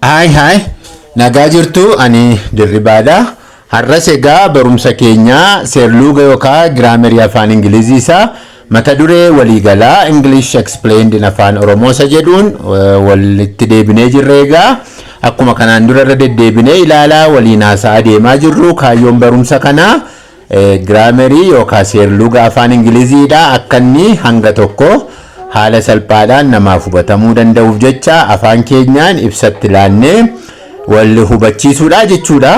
Hai, nagaa jirtu ani dirribaadha. Har'as egaa barumsa keenya seerluuga yookaan giraamerii afaan Ingilizii isaa mata duree waliigalaa English Explained in Afaan Oromoo isa jedhuun walitti deebinee jirra egaa. Akkuma kanaan dura irra deddeebinee ilaalaa waliin haasa'aa deemaa jirru kaayyoon barumsa kanaa giraamerii yookaan seerluuga afaan Ingiliziidha. Akka inni hanga tokko haala salphaadhaan namaaf hubatamuu danda'uuf jecha afaan keenyaan ibsatti laannee wal hubachiisuudha jechuudha.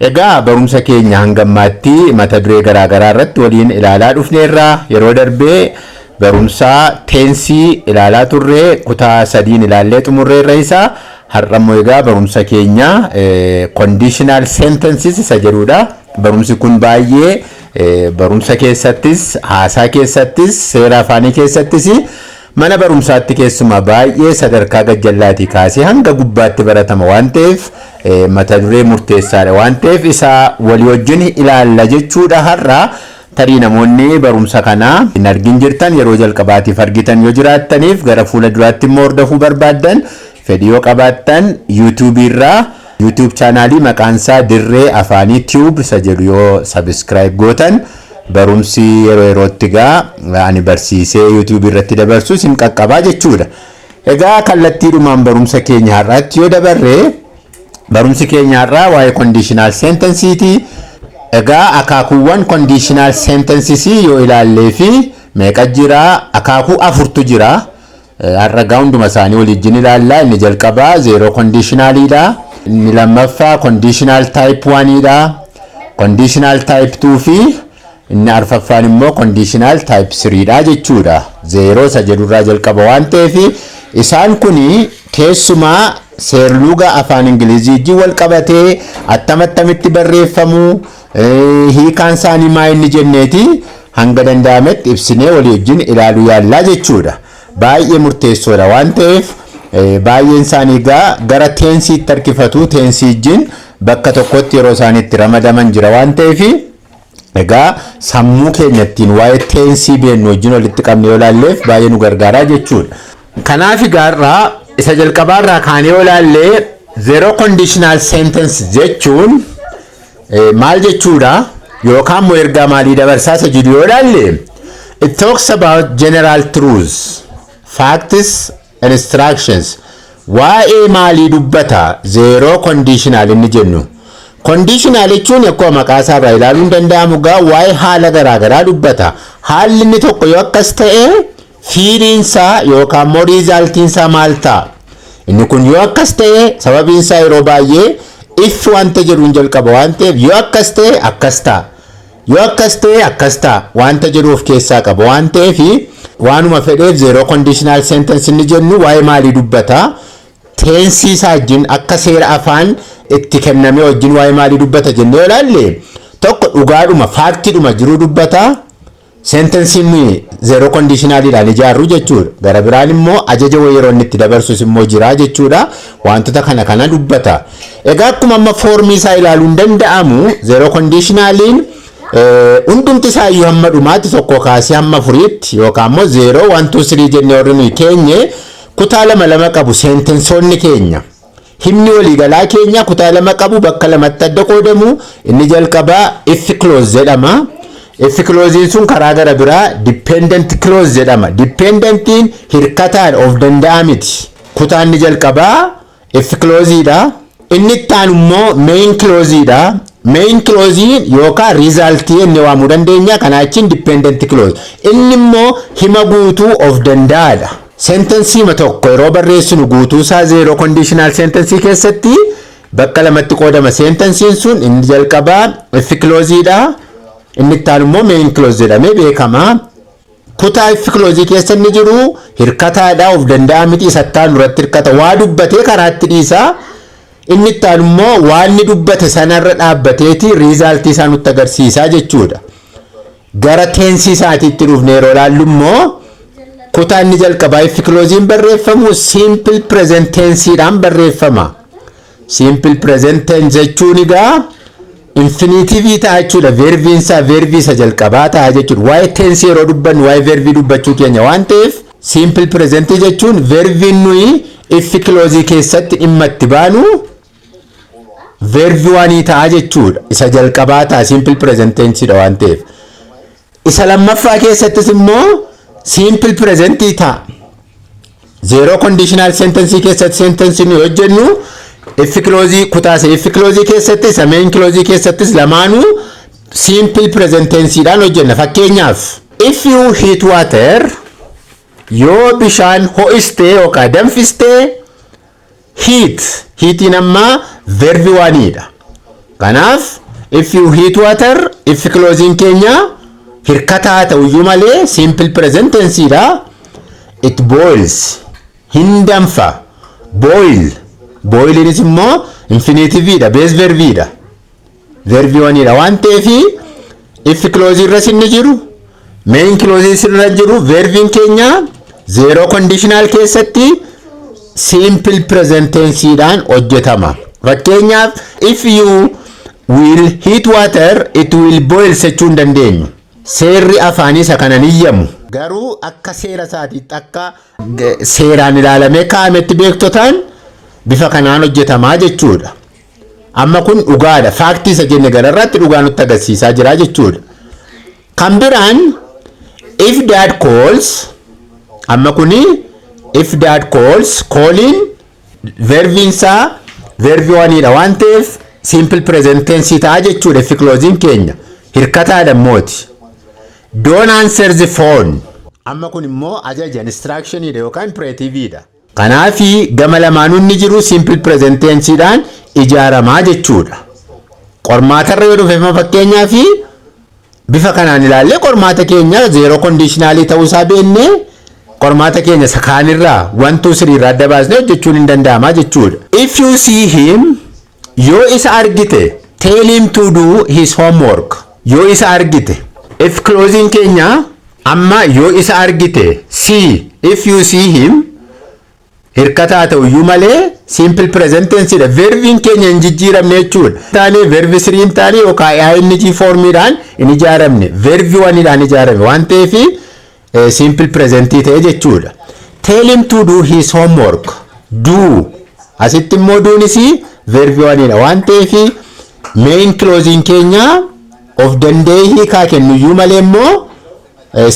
Egaa barumsa keenya hangammaatti mata duree garaagaraa irratti waliin ilaalaa dhufneerra. Yeroo darbee barumsa teensii ilaalaa turre kutaa 3 ilaallee xumurreerra isaa. Har'ammoo egaa barumsa keenya conditional sentences isa jedhudha. Barumsi kun baay'ee barumsa keessattis haasaa keessattis seera afaanii keessattis mana barumsaatti keessumaa baay'ee sadarkaa gajjallaatii kaasee hanga gubbaatti baratama waan ta'eef mata duree murteessaadha waan ta'eef isaa walii wajjin ilaalla jechuudha. Har'a tarii namoonni barumsa kanaa hin argin jirtan yeroo jalqabaatiif argitan yoo jiraattaniif gara fuula duraatti immoo hordofuu barbaaddan fedhii yoo qabaattan YouTube irraa YouTube chaanaalii maqaan isaa Dirree Afaanii Tube isa jedhu yoo subscribe gootan barumsi yeroo yerootti gaa ani barsiisee YouTube irratti dabarsu isin qaqqabaa jechuudha. Egaa kallattiidhumaan barumsa keenya har'aatti yoo dabarre barumsi keenya har'aa waa'ee conditional sentenceiti. Egaa akaakuuwwan conditional sentences yoo ilaallee fi meeqa jira? Akaakuu 4tu jira. Har'a gaa hunduma isaanii waliin ilaallaa. Inni jalqabaa zero conditionalidha. Inni lammaffaa conditional type 1dha. Conditional type 2 fi inni arfaffaan immoo conditional type 3dha jechuudha. Zero isa jedhurraa jalqaba waan ta'eef isaan kuni keessumaa seerluuga afaan Ingilizii wal qabatee attamitti barreeffamu hiikaan isaanii maa inni jenneeti hanga danda'ametti ibsinee walii wajjin ilaaluu yaallaa jechuudha. Baay'ee murteessoodha waan ta'eef baay'een isaanii gara teensiitti harkifatu. Teensii wajjin bakka tokkotti yeroo isaaniitti ramadaman jira waan ta'eef egaa sammuu keenyattiin waa'ee teensii beeknu wajjin walitti qabnee yoo ilaalleef baay'ee nu gargaaraa jechuudha. Kanaaf egaa isa jalqabaarraa kaanee yoo ilaallee zero conditional sentence jechuun maal jechuudha yookaan immoo ergaa maalii dabarsaa isa jedhu yoo ilaalle it talks about general truths, facts and instructions. Waa'ee maalii dubbata zero conditional inni jennu. Conditional jechuun akkuma maqaa isaa irraa ilaaluun danda'amu waa'ee haala garaagaraa dubbata. Haalli inni tokko yoo akkas ta'e fiiriinsaa yookaan immoo riizaaltiinsaa maal ta'a? Inni kun yoo akkas ta'e sababiinsaa yeroo baay'ee if wanta jedhuun jalqaba waan ta'eef yoo akkas ta'e akkas ta'a. Yoo akkas ta'e akkas ta'a wanta jedhu of keessaa qaba waan ta'eef waanuma fedheef zero conditional sentence inni jennu waa'ee maalii dubbata? Teensii isaa wajjin akka seera afaan itti kenname wajjin waa'ee maalii dubbata jennee yoo ilaalle tokko dhugaadhuma faaktiidhuma jiru dubbata. Sentensiin zero conditionalidhaan ijaarru jechuudha. Gara biraan immoo ajaja yeroo inni itti dabarsus immoo jira jechuudha. Wantoota kana dubbata. Egaa akkuma amma foormii isaa ilaaluun danda'amu zero conditionaliin hundumti isaayyuu hamma dhumaatti tokko kaasee hamma furiitti yookaan immoo 0 1 2 3 jennee warri nuyi keenye kutaa lama qabu sentensoonni keenya. Himni waliigalaa keenya kutaa lama qabu bakka lamatti adda qoodamu. Inni jalqabaa if clause jedhama. If clause sun karaa gara biraa dependent clause jedhama. Dependentiin hirkataan of danda'a miti. Kutaan inni jalqabaa if clauseidha. Inni itti aanu immoo main clauseidha. Main clause yookaan resultii inni waamuu dandeenya. Kanaa jechuun dependent clause. Inni immoo hima guutuu of danda'aadha. Sentensii tokko yeroo barreessinu guutuu isaa zero conditional sentence keessatti bakka lamatti qoodama. Sentensiin sun inni jalqabaa if clauseidha. Inni itti aanu immoo main clause jedhamee beekama. Kutaa if clause keessa inni jiru hirkataadha of danda'a miti isatti aanu irratti hirkata waa dubbatee karaatti dhiisa. Inni itti aanu immoo waan inni dubbate sanarra dhaabbateeti riizaaltii isaa nutti agarsiisaa jechuudha. Gara teensii isaatiitti dhufne yeroo ilaallu immoo kutaa inni jalqabaa if clausein barreeffamu simple present tenseidhaan barreeffama. Simple present tense jechuun egaa infinitive ta'a jechuudha. Verbiin isaa verbii isa jalqabaa ta'a jechuudha. Waa'ee tense yeroo dubbannu waa'ee verbii dubbachuu keenya waan ta'eef simple present jechuun verbi nuyi if clause keessatti dhimma itti baanu verbi wanii ta'a jechuudha. Isa jalqabaa ta'a simple present tense dha waan ta'eef. Isa lammaffaa keessattis immoo simple present ta'a. Zero conditional sentence keessatti sentence ni hojjennu if clause kutaase if clause keessatti isa main clause keessattis lamaanuu simple present tense dhaan hojjenna. Fakkeenyaaf if you heat water yoo bishaan ho'iste yookaan danfiste heatiin amma verbi waniidha. Kanaaf if you heat water if clause keenya hirkataa ta'uyyuu malee simple present tense dha. It boils hin danfa boil inis immoo infinitive dha base verbi dha verbi waniidha waan ta'eef if clause irra sinni jiru main clause irra jiru verbin keenya zero conditional keessatti simple present tense dhaan hojjetama. Fakkeenyaaf if you will heat water it will boil jechuun dandeenyu. Seerri afaanii isa kanan iyyamu garuu akka seera isaatiitti akka seeraan ilaalamee kaa'ametti beektotaan bifa kanaan hojjetamaa jechuudha. Amma kun dhugaadha. Faaktii isa jenne gararratti dhugaa nutti agarsiisaa jira jechuudha. Kan biraan if dad calls amma kuni if dad calls calling verbinsa verbi waniidha waan ta'eef simple present tense ta'a jechuudha. If clause keenya hirkataadha mooti. Don't answer the phone amma kun immoo ajaja instruction dha yookaan imperative dha. Kanaafi gama lamaanuun ni jiru simple present tense dhaan ijaaramaa jechuudha. Qormaatarra yoo dhufe fakkeenyaaf bifa kanaan ilaalle qormaata keenya zero conditional ta'uu isaa beenne qormaata keenya sakaanirraa 1 2 3 irraa adda baasnee hojjechuun hin danda'ama jechuudha. If you see him yoo isa argite tell him to do his homework yoo isa argite if clause keenya amma yoo isa argite see if you see him hirkataa ta'uyyuu malee simple present tense dha. Verbin keenya hin jijjiiramne jechuudha. Taanee verbi 3 hin taane yookaan ing formiidhaan hin ijaaramne verbi waniidhaan ijaarame waan ta'eef simple present ta'e jechuudha. Tell him to do his homework do asitti immoo duunis verbi waniidha waan ta'eef main clause keenya of danda'ee hiikaa kennuyyuu malee immoo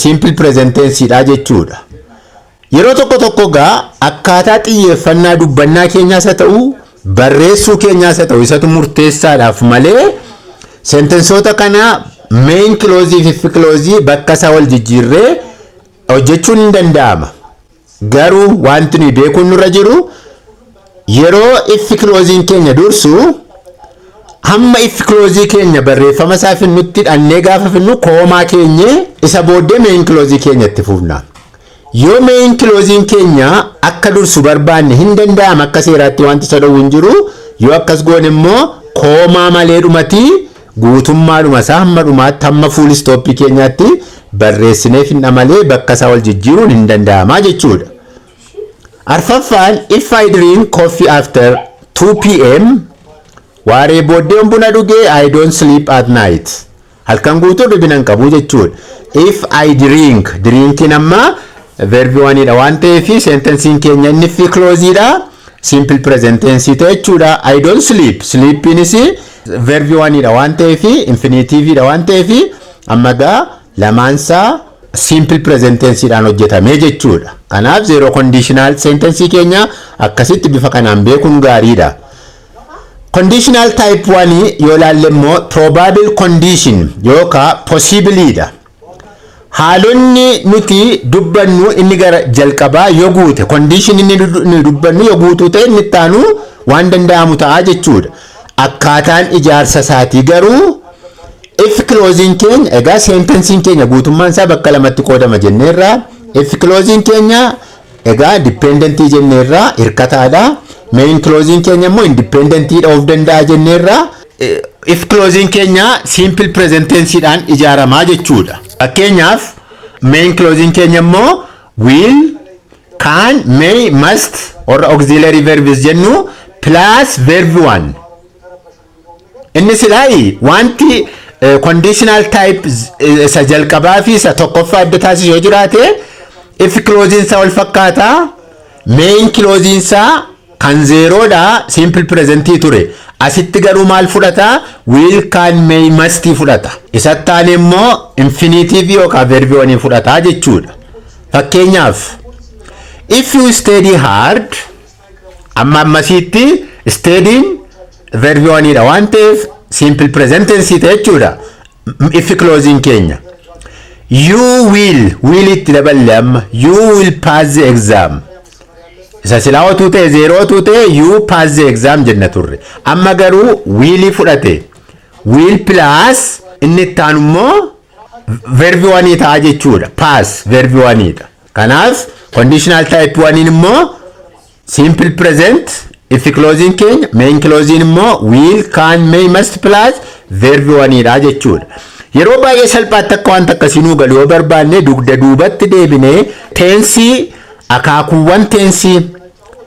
simple present tense dha jechuudha. Yeroo tokko gaa akkaataa xiyyeeffannaa dubbannaa keenyaas haa ta'u barreessuu keenyaas haa ta'u isatu murteessaadhaaf malee sentensoota kana main clause fi if clause bakka isaa wal jijjiirree hojjechuun hin danda'ama. Garuu wanti nuyi beekuun nurra jiru yeroo if clause keenya dursu hamma if clause keenya barreeffama isaa finnutti dhannee gaafa finnu koomaa keenya isa booddee main clause keenya itti fufna. Yoo main clause keenya akka dursu barbaanne hin danda'ama akka seeraatti wanti sadawuu hin jiru yoo akkas goone immoo koomaa malee dhumati guutummaadhuma isaa hamma dhumaatti hamma full stop keenyaatti barreessinee finna malee bakka isaa wal jijjiiruun hin danda'ama jechuudha. Arfaffaan if I drink coffee after 2 p.m. waaree booddee buna dhugee I don't sleep at night halkan guutuu dhibina hin qabu jechuudha. If I drinkin amma verbi waniidha waan ta'eef sentensiin keenya inni fi clause dha simple present tense ta'e jechuudha. I don't sleep inis verbi waniidha waan ta'eef infinitive dha waan ta'eef amma gaa lamaansaa simple present tense dhaan hojjetame jechuudha. Kanaaf zero conditional sentence keenya akkasitti bifa kanaan beekuun gaariidha. Conditional type 1 yoo ilaalle immoo probable condition yookaan possibly dha. Haalonni nuti dubbannu inni gara jalqabaa yoo guute condition inni dubbannu yoo guutuu ta'e inni taanu waan danda'amu ta'a jechuudha. Akkaataan ijaarsa isaatii garuu if clause keenya egaa sentence keenya guutummaan isaa bakka lamatti qoodama jenneerra if clause keenya egaa dependent jenneerra hirkataadha. Main clause keenya immoo independent of danda'a jenneerra if clause keenya simple present tense dhaan ijaaramaa jechuudha. Fakkeenyaaf main clause keenya immoo will can may must or auxiliary verbs jennu plus verb 1 inni silaayi wanti conditional type isa jalqabaa fi isa tokkoffaa adda taasisu yoo jiraate if closing sa wal fakkaata main closing sa kan zero dha simple present ture asitti garuu maal fudhata will can may must fudhata isattaan immoo infinitive yookaan verb one fudhata jechuudha fakkeenyaaf if you study hard ammasitti studying verb one dha waan ta'eef simple present tense jechuudha if closing keenya you will itti daballe amma you will pass the exam isa silaa otute zero otute you pass the exam jenna turre amma garuu will fudhate will plus inni taanummo verb one ta'a jechuudha pass verb one dha kanaaf conditional type one immo simple present if closing keenya main closing immo will can may must plus verb one dha jechuudha yeroo baay'ee salphaatti akka waan takkasinuu galoo barbaanne dugda duubatti deebine tensi akaakuuwwan tensi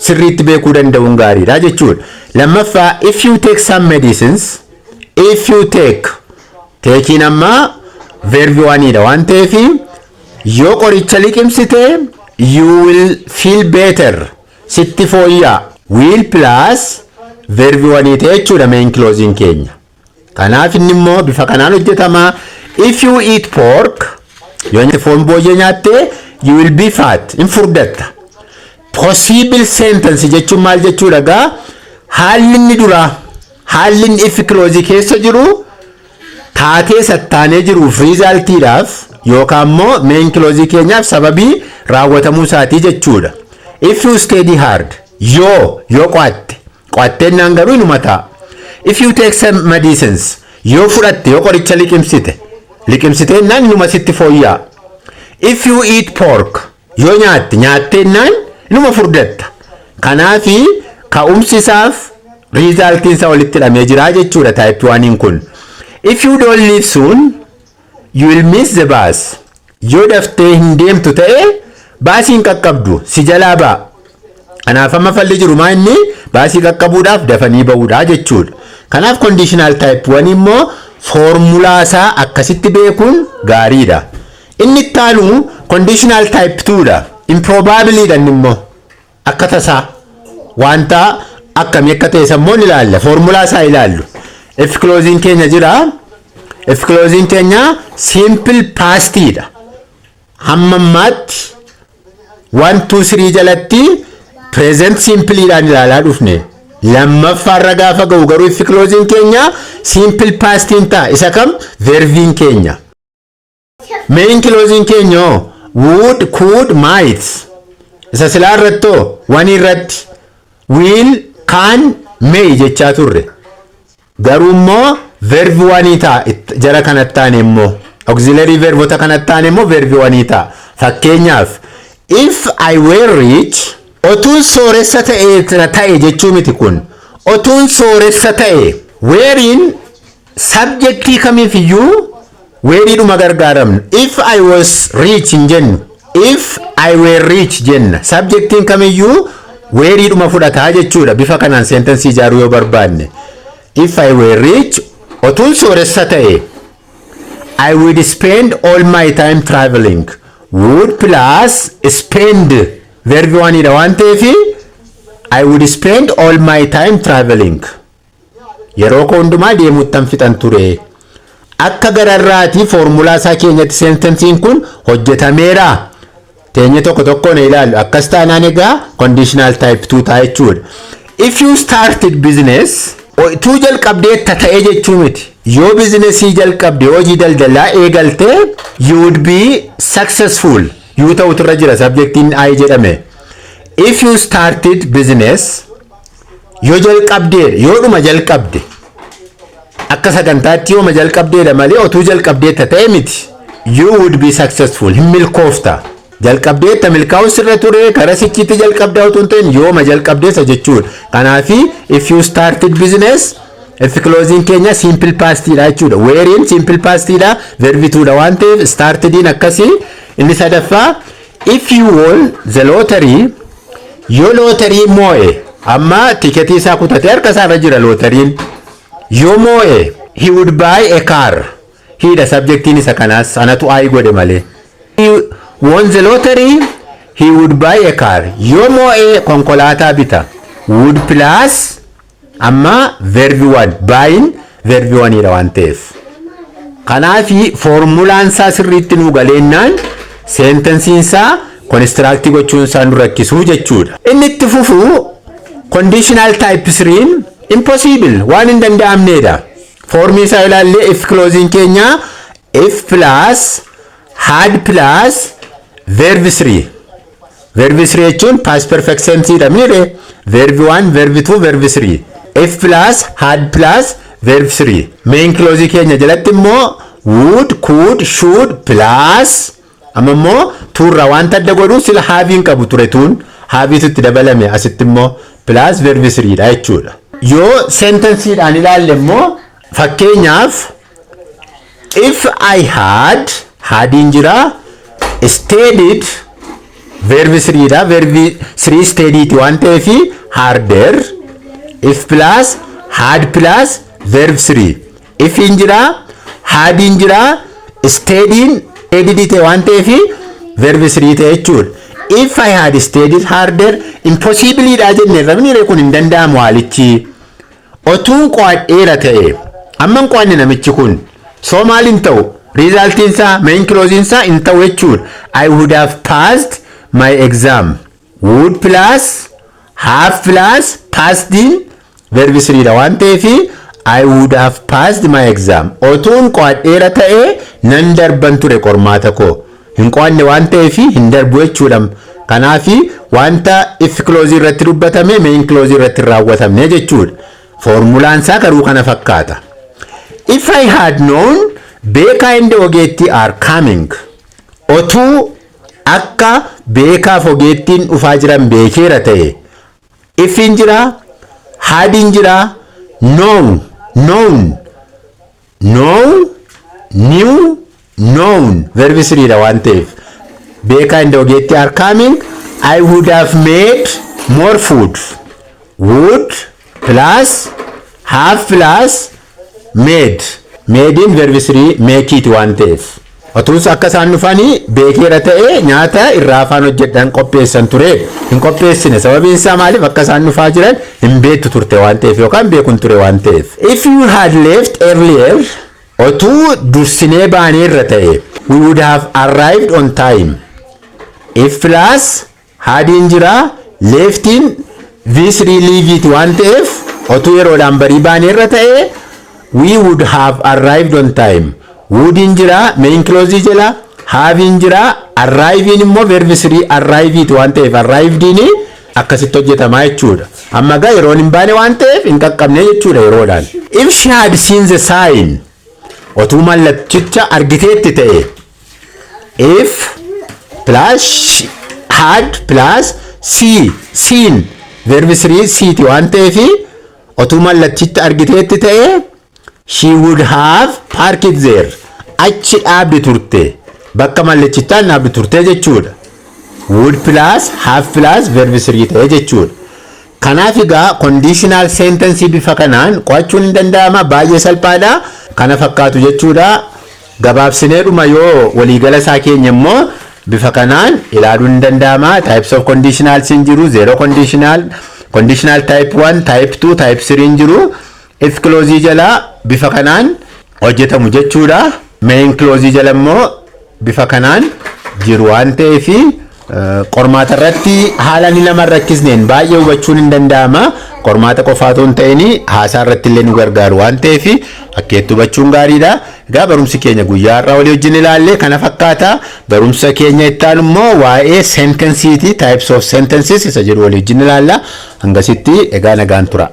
sirriitti beekuu danda'uun gaariidha jechuudha lammaffaa if you take some medicines if you takein amma verb one dha waan ta'eef yoo qoricha liqimsite you will feel better sitti fooyyaa will plus verb one ta'e jechuudha main closing keenya kanaaf inni immoo bifa kanaan hojjetama if you eat pork yoo foon booyyee nyaatte you will be fat in furdatta possible sentence jechuun maal jechuudha gaa haalli inni dura haalli inni if close keessa jiru taatee sattaanee jiruuf resultiidhaaf yookaan immoo main close keenyaaf sababii raawwatamuu isaatii jechuudha if you study hard yoo qo'atteen naan garuu inuma ta'a if you take some medicines yoo fudhatte yoo qoricha liqimsite naan inuma sitti fooyyaa if you eat pork yoo nyaatte naan inuma furdatta kanaafi ka'umsi isaaf resultiin isaa walitti hidhamee jira jechuudha type 1 kun if you don't leave soon you will miss the bus yoo daftee hin deemtu ta'e baasiin qaqqabdu si jalaa ba'a kanaaf amma falli jiru maa inni baasii qaqqabuudhaaf dafanii ba'uudha jechuudha kanaaf conditional type 1 immoo foormulaa isaa akkasitti beekuun gaariidha inni ittaanu conditional type 2 dha improbably dha immoo akka tasaa wanta akkamii akka ta'e sammoon ilaalla foormulaa isaa ilaallu if closing keenya jira if closing keenya simple past dha hammammaatti 1 2 3 jalatti present simple dhaan ilaalaa dhufne lammaffaarra gaafa ga'u garuu if closing keenya simple past ta'a isa kam verbiin keenya main closing keenya would could might isa silaa irrattoo one irratti will can may jechaa turre garuu immoo verb one ta'a jara kanattaan immoo auxiliary verbota kanattaan immoo verb one ta'a fakkeenyaaf if I were rich otuun sooressa ta'e jechuu miti kun otuun sooressa ta'e wherein subjectii kamiif iyyuu whereidhuma gargaaramnu if I was rich hin jennu if I were rich jenna subjectiin kamiyyuu whereidhuma fudhataa jechuudha bifa kanaan sentence ijaaruu yoo barbaanne if I were rich otuun sooressa ta'e I would spend all my time traveling would plus spend verb one dha waan ta'eef I would spend all my time traveling yeroo ko hundumaa deemuuttan fixan ture akka gararraati foormulaa isaa keenyatti sentensiin kun hojjetameera teenye tokkoon ilaallu akkas taanaan egaa conditional type 2 ta'a jechuudha if you started business tu jalqabdee ta'e jechuu miti yoo businessii jalqabde hojii daldalaa eegalte you would be successful yoo ta'utu irra jira subjectiin I jedhame if you started business yoo dhuma jalqabde akka sagantaatti yoo jalqabdeedha malee otuu jalqabdee ta'e miti you would be successful hin milkoofta jalqabdee milkaa'u sirra ture kara sichiitti jalqabdaa utuu hin ta'in yoo jalqabdeessa jechuudha kanaafi if you started business if closing keenya simple past dha jechuudha wherein simple past dha verb 2 dha waan ta'eef started in akkasii inni sadaffaa if you won the lottery yoo lottery moo'e amma tiketii isaa kutatee harka isaa irra jira lotteriin yoo moo'e he would buy a car hidha subjectiin isa kanaas anatu I godhe malee he won the lottery he would buy a car. Yoo moo'ee konkolaataa bita. Would plus amma verb 1 buying verb 1 dha waan ta'eef. Kanaafi formulaan isaa sirriitti nu galeennaan sentensiin isaa construct gochuun isaa nu rakkisuu jechuudha. Inni itti fufu conditional type 3 impossible waan hin danda'amneedha. Formii isaa ilaallee if closing keenya if plus had plus verb 3. Verb 3 jechuun past perfect tense dha mire verb 1 verb 2 verb 3. If plus had plus verb 3. Main clause keenya jalatti immoo would could should plus amma immoo turra wanta adda godhu sila having qabu ture tun haviitti dabalame asitti immoo plus verb 3 dha jechuudha. Yoo sentence dhaan ilaalle immoo fakkeenyaaf if I had injira studied verb 3 dha verb 3 studied waan ta'eef harder. If plus had plus verb 3. If injira had injira studied waan ta'eef verb 3 ta'e jechuudha. If I had studied harder impossible dha jenne rabni kun hin danda'amu haalichi. Otuun qo'adheera ta'e amman qo'anne namichi kun soo maaliin ta'u resultiin isaa main closing isaa hin ta'u jechuudha. I would have passed my exam. Would plus have plus passed in verb 3 dha waan ta'eef I would have passed my exam. Otuun qo'adheera ta'e nan darban ture qormaata koo. Hin qo'anne waan ta'eef hin darbu jechuudha. Kanaafi wanta if close irratti dubbatame main close irratti raawwatamne jechuudha. Formulaan isaa garuu kana fakkaata. If I had known beekaa and ogeetti are coming. Otuu akka beekaaf ogeettiin dhufaa jiran beekeera ta'e. If injira had injira known knew known verb 3 dha waan ta'eef beekaa and ogeetti are coming. I would have made more food. Would plus have plus made in verb 3 make it waan ta'eef otuus akka isaan dhufanii beekeera ta'e nyaata irraa afaan hojjedhan qopheessan ture hin qopheessine sababiin isaa maaliif akka isaan dhufaa jiran hin beektu turte waan ta'eef yookaan beekun ture waan ta'eef. If you had left earlier otuu dursinee baaneerra ta'e we would have arrived on time. If plus had injira left in v3 leave it waan ta'eef otuu yeroodhaan barii baaneerra ta'e we would have arrived on time. Would injira main clause jala have injira arrive in immoo verb 3 arrive it waan ta'eef arrived in akkasitti hojjetama jechuudha. Amma gaa yeroon hin baane waan ta'eef hin qaqqabne jechuudha yeroodhaan. If she had seen the sign otuu mallachicha argiteetti ta'e if plus had plus seen verb 3 seeti waan ta'eef otuu mallachicha argiteetti ta'e she would have parked there. Achi dhaabdi turte bakka mallachichaan dhaabdi turte jechuudha. Would plus have plus verb 3 ta'e jechuudha. Kanaaf egaa conditional sentence bifa kanaan qo'achuun hin danda'ama baay'ee salphaadha. Kana fakkaatu jechuudha. Gabaabsineedhuma yoo waliigala isaa keenya immoo bifa kanaan ilaaluun hin danda'ama. Types of conditionals hin jiru. Zero conditional type 1 type 2 type 3 hin jiru. If clause jala bifa kanaan hojjetamu jechuudha. Main clause jala immoo bifa kanaan jiru waan ta'eef qormaata irratti haala ni lama rakkisneen baay'ee hubachuun hin danda'ama. Qormaata qofaatu hin ta'in haasaa irratti illee nu gargaaru waan ta'eef akkeetti hubachuun gaariidha. Egaa barumsi keenya guyyaa irraa walii wajjin ilaalle kana fakkaata. Barumsa keenya ittaan immoo waa'ee sentensiiti types of sentences isa jedhu walii wajjin ilaalla. Hangasitti egaa nagaan tura.